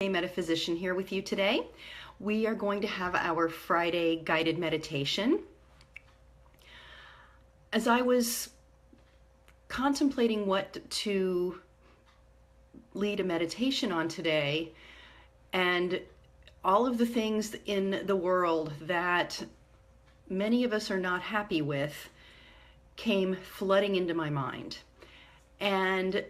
Metaphysician here with you today. We are going to have our Friday guided meditation. As I was contemplating what to lead a meditation on today, and all of the things in the world that many of us are not happy with came flooding into my mind. And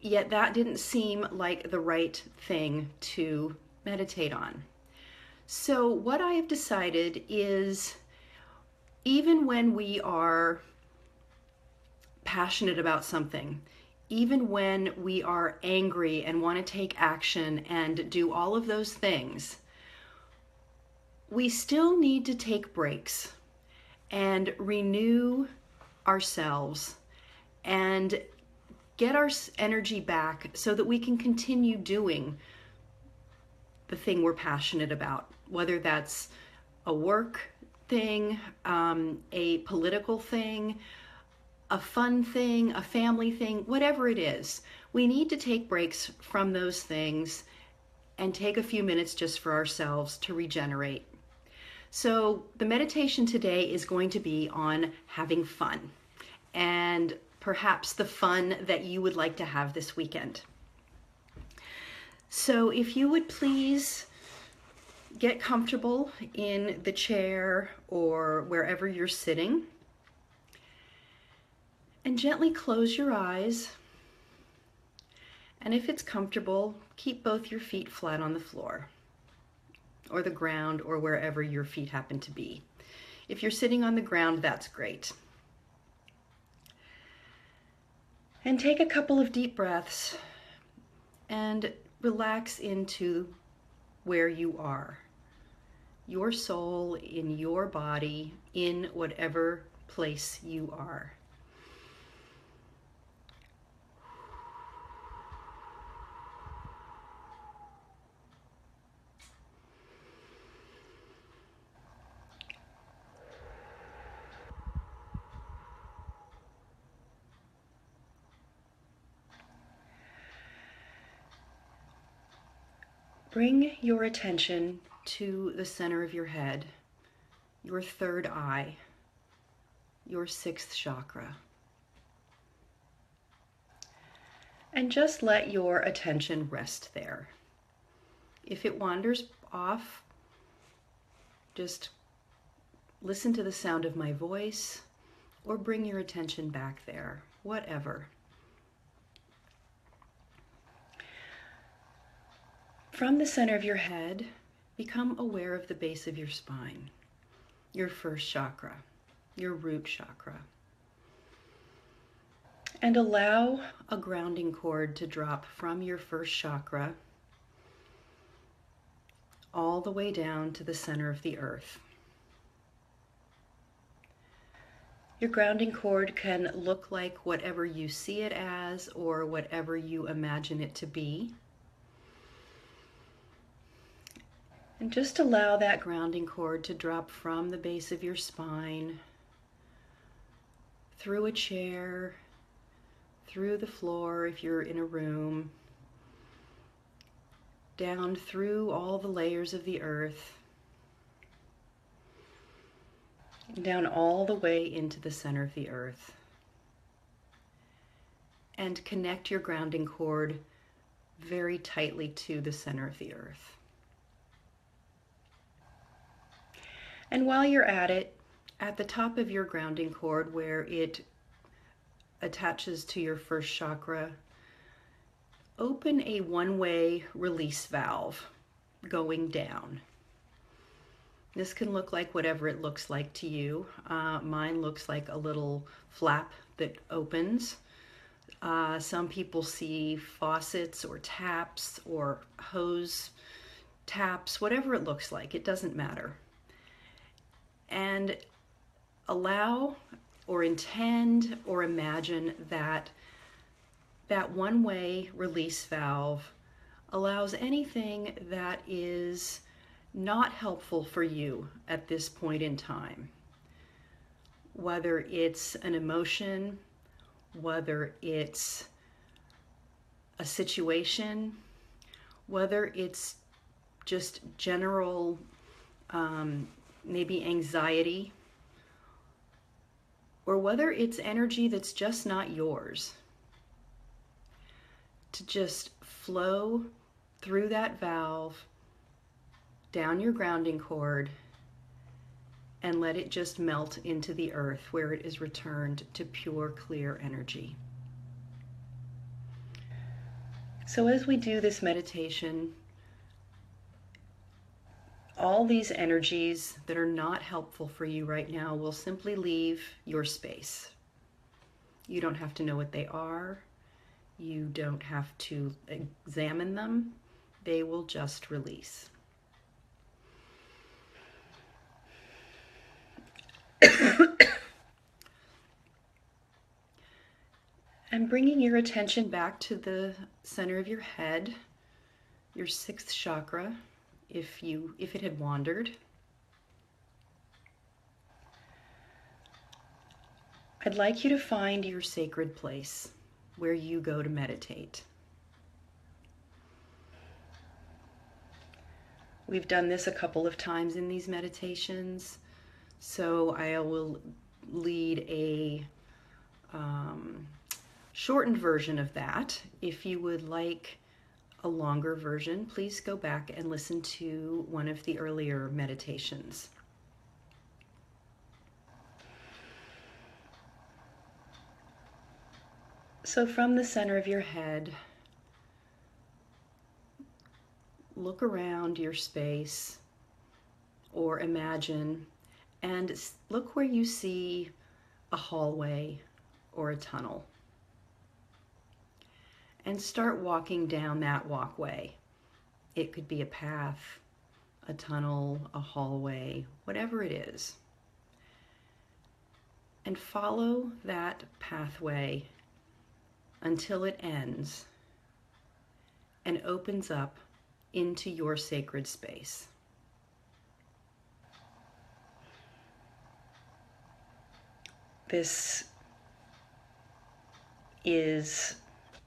yet that didn't seem like the right thing to meditate on. So what I have decided is, even when we are passionate about something, even when we are angry and want to take action and do all of those things, we still need to take breaks and renew ourselves and get our energy back so that we can continue doing the thing we're passionate about, whether that's a work thing, a political thing, a fun thing, a family thing, whatever it is. We need to take breaks from those things and take a few minutes just for ourselves to regenerate. So the meditation today is going to be on having fun, and perhaps the fun that you would like to have this weekend. So if you would please get comfortable in the chair or wherever you're sitting, and gently close your eyes. And if it's comfortable, keep both your feet flat on the floor or the ground or wherever your feet happen to be. If you're sitting on the ground, that's great. And take a couple of deep breaths and relax into where you are. Your soul in your body, in whatever place you are. Bring your attention to the center of your head, your third eye, your sixth chakra. And just let your attention rest there. If it wanders off, just listen to the sound of my voice or bring your attention back there, whatever. From the center of your head, become aware of the base of your spine, your first chakra, your root chakra. And allow a grounding cord to drop from your first chakra all the way down to the center of the earth. Your grounding cord can look like whatever you see it as or whatever you imagine it to be. And just allow that grounding cord to drop from the base of your spine, through a chair, through the floor if you're in a room, down through all the layers of the earth, down all the way into the center of the earth. And connect your grounding cord very tightly to the center of the earth. And while you're at it, at the top of your grounding cord where it attaches to your first chakra, open a one-way release valve going down. This can look like whatever it looks like to you. Mine looks like a little flap that opens. Some people see faucets or taps or hose taps, whatever it looks like, it doesn't matter. And allow or intend or imagine that that one-way release valve allows anything that is not helpful for you at this point in time, whether it's an emotion, whether it's a situation, whether it's just general maybe anxiety, or whether it's energy that's just not yours, to just flow through that valve down your grounding cord and let it just melt into the earth where it is returned to pure, clear energy. So as we do this meditation, all these energies that are not helpful for you right now will simply leave your space. You don't have to know what they are. You don't have to examine them. They will just release. And bringing your attention back to the center of your head, your sixth chakra, if it had wandered. I'd like you to find your sacred place where you go to meditate. We've done this a couple of times in these meditations, so I will lead a shortened version of that. If you would like a longer version, please go back and listen to one of the earlier meditations. So from the center of your head, look around your space or imagine and look where you see a hallway or a tunnel. And start walking down that walkway. It could be a path, a tunnel, a hallway, whatever it is. And follow that pathway until it ends and opens up into your sacred space. This is,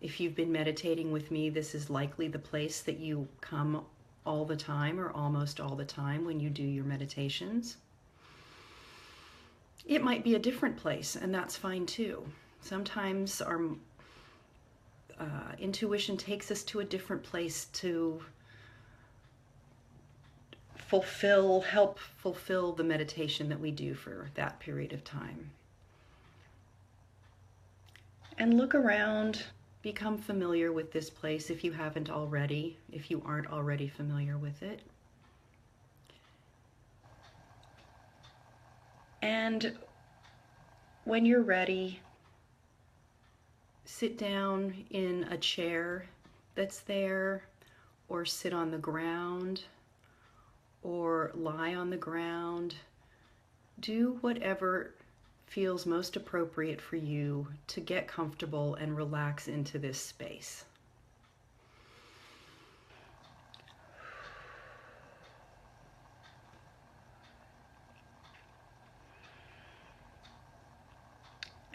if you've been meditating with me, this is likely the place that you come all the time or almost all the time when you do your meditations. It might be a different place, and that's fine too. Sometimes our intuition takes us to a different place to help fulfill the meditation that we do for that period of time. And look around, become familiar with this place if you haven't already, if you aren't already familiar with it. And when you're ready, sit down in a chair that's there, or sit on the ground, or lie on the ground. Do whatever feels most appropriate for you to get comfortable and relax into this space.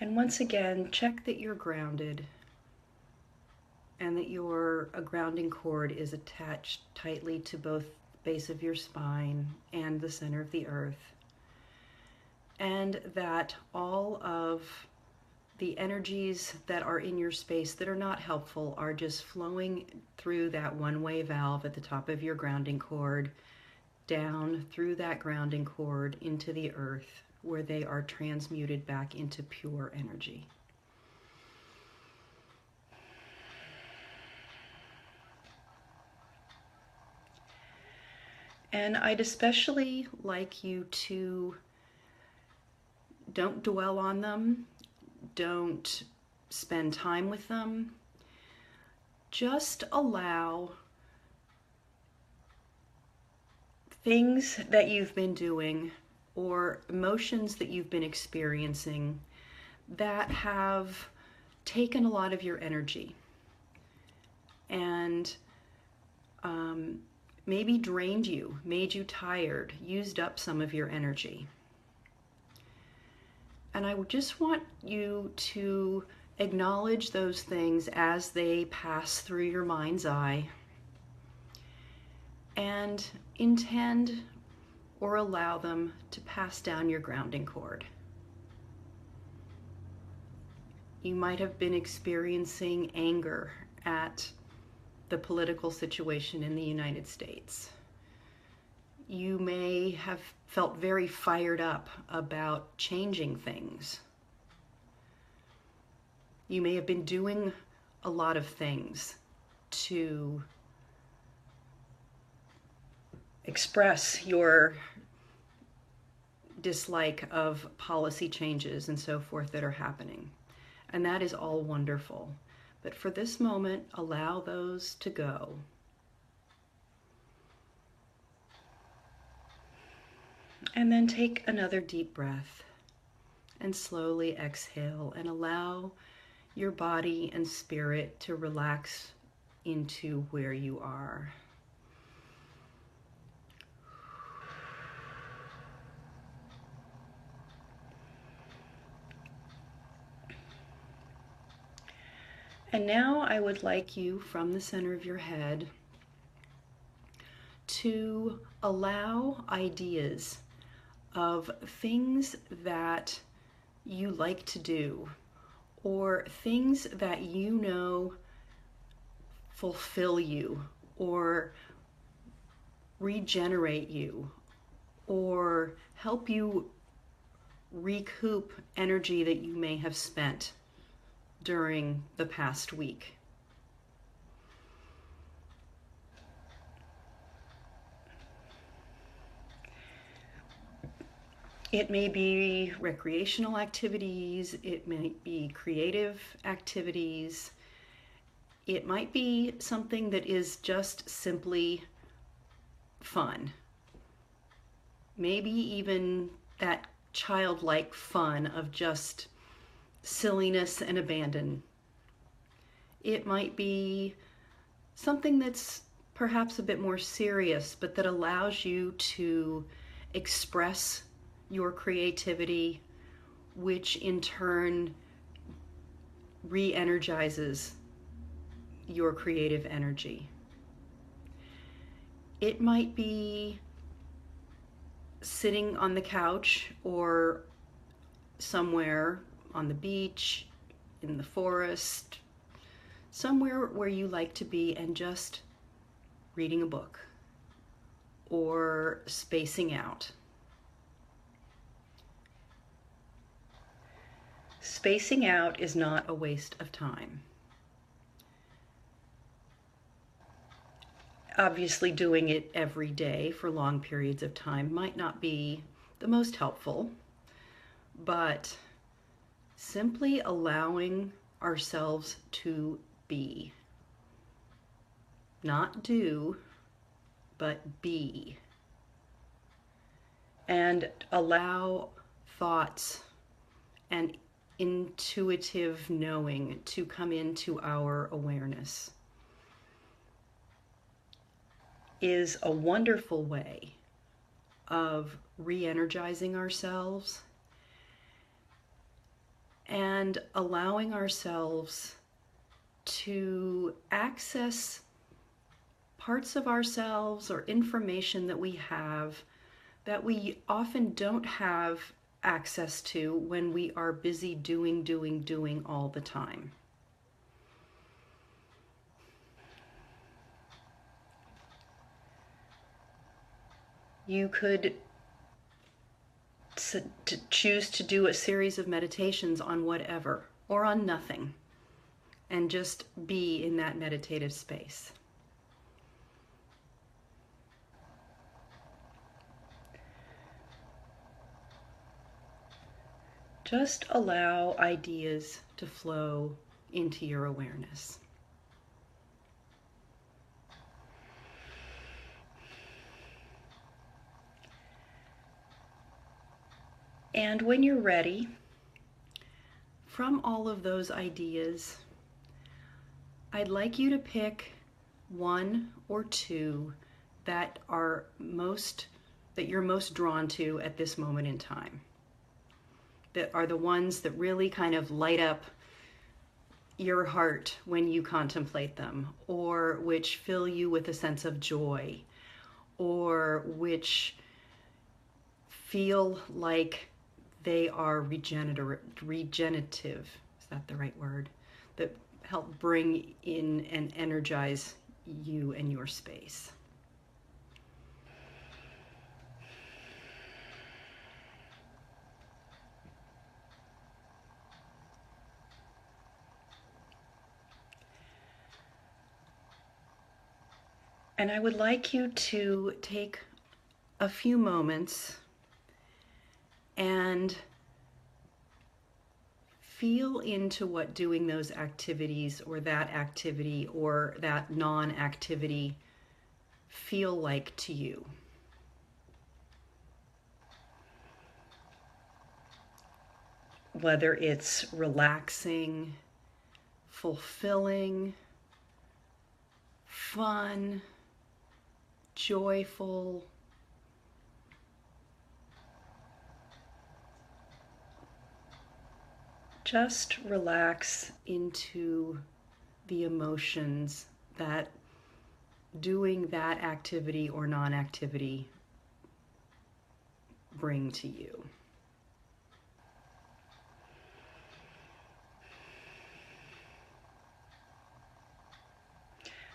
And once again, check that you're grounded and that your grounding cord is attached tightly to both the base of your spine and the center of the earth, and that all of the energies that are in your space that are not helpful are just flowing through that one-way valve at the top of your grounding cord, down through that grounding cord into the earth, where they are transmuted back into pure energy. And I'd especially like you to don't dwell on them, don't spend time with them. Just allow things that you've been doing or emotions that you've been experiencing that have taken a lot of your energy and maybe drained you, made you tired, used up some of your energy. And I just want you to acknowledge those things as they pass through your mind's eye. and intend or allow them to pass down your grounding cord. You might have been experiencing anger at the political situation in the United States. You may have felt very fired up about changing things. You may have been doing a lot of things to express your dislike of policy changes and so forth that are happening. And that is all wonderful. But for this moment, allow those to go. And then take another deep breath and slowly exhale and allow your body and spirit to relax into where you are. And now I would like you, from the center of your head, to allow ideas of things that you like to do, or things that you know fulfill you, or regenerate you, or help you recoup energy that you may have spent during the past week. It may be recreational activities, it may be creative activities, it might be something that is just simply fun. Maybe even that childlike fun of just silliness and abandon. It might be something that's perhaps a bit more serious, but that allows you to express your creativity, which in turn re-energizes your creative energy. It might be sitting on the couch or somewhere on the beach, in the forest, somewhere where you like to be and just reading a book or spacing out. Spacing out is not a waste of time. Obviously, doing it every day for long periods of time might not be the most helpful, but simply allowing ourselves to be, not do, but be, and allow thoughts and intuitive knowing to come into our awareness is a wonderful way of re-energizing ourselves and allowing ourselves to access parts of ourselves or information that we have that we often don't have access to when we are busy doing all the time. You could choose to do a series of meditations on whatever or on nothing and just be in that meditative space. Just allow ideas to flow into your awareness. And when you're ready, from all of those ideas, I'd like you to pick one or two that you're most drawn to at this moment in time. That are the ones that really kind of light up your heart when you contemplate them, or which fill you with a sense of joy, or which feel like they are regenerative, is that the right word? That help bring in and energize you and your space. And I would like you to take a few moments and feel into what doing those activities or that non-activity feel like to you. Whether it's relaxing, fulfilling, fun, joyful, just relax into the emotions that doing that activity or non-activity bring to you.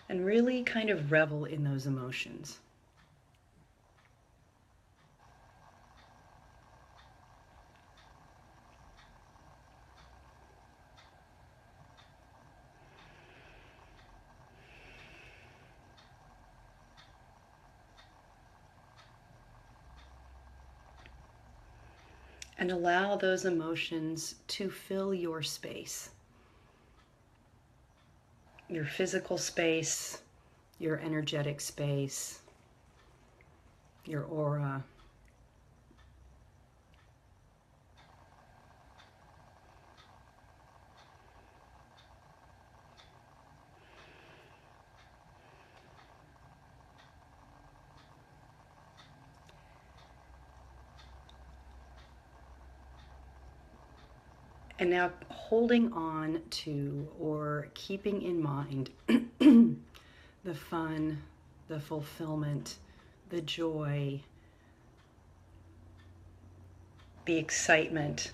And really kind of revel in those emotions. And allow those emotions to fill your space. Your physical space, your energetic space, your aura. And now holding on to or keeping in mind the fun, the fulfillment, the joy, the excitement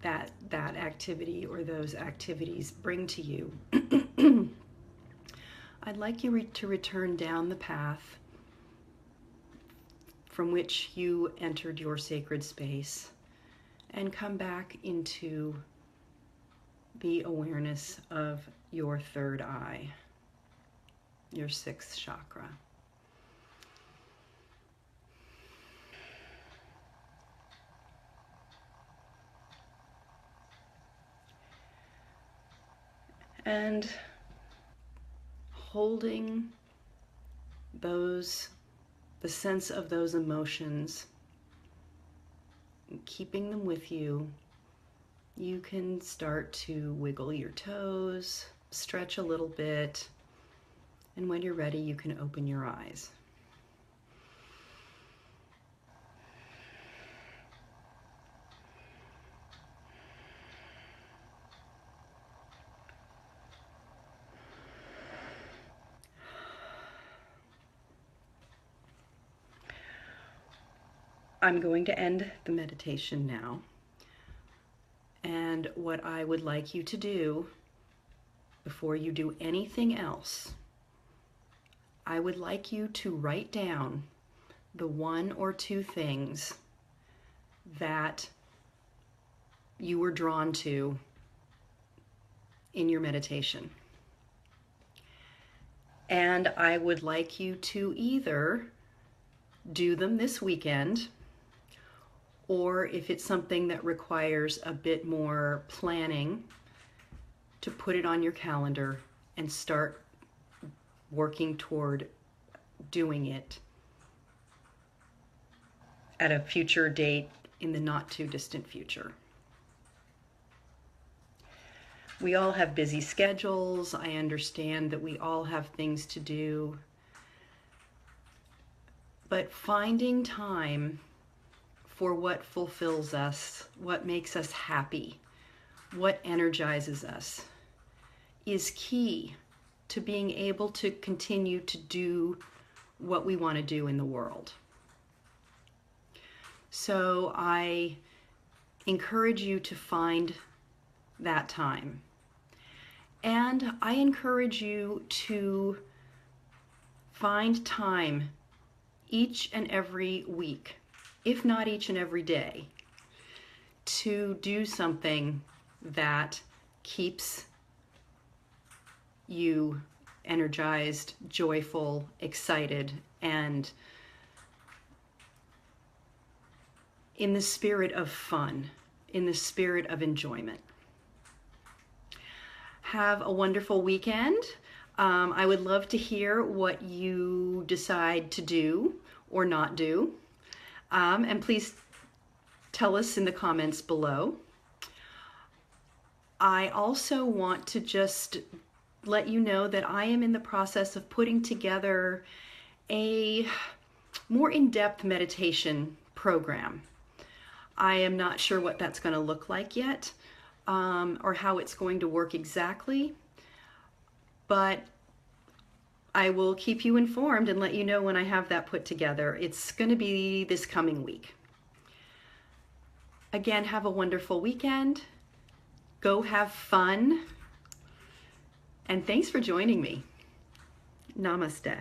that that activity or those activities bring to you. I'd like you to return down the path from which you entered your sacred space and come back into the awareness of your third eye, your sixth chakra. And holding the sense of those emotions, keeping them with you, you can start to wiggle your toes, stretch a little bit, and when you're ready, you can open your eyes. I'm going to end the meditation now. And what I would like you to do before you do anything else, I would like you to write down the one or two things that you were drawn to in your meditation. And I would like you to either do them this weekend, or if it's something that requires a bit more planning, to put it on your calendar and start working toward doing it at a future date in the not too distant future. We all have busy schedules. I understand that we all have things to do. But finding time for what fulfills us, what makes us happy, what energizes us, is key to being able to continue to do what we want to do in the world. So I encourage you to find that time. And I encourage you to find time each and every week, if not each and every day, to do something that keeps you energized, joyful, excited, and in the spirit of fun, in the spirit of enjoyment. Have a wonderful weekend. I would love to hear what you decide to do or not do. And please tell us in the comments below. I also want to just let you know that I am in the process of putting together a more in-depth meditation program. I am not sure what that's going to look like yet, or how it's going to work exactly, but I will keep you informed and let you know when I have that put together. It's going to be this coming week. Again, have a wonderful weekend. Go have fun. And thanks for joining me. Namaste.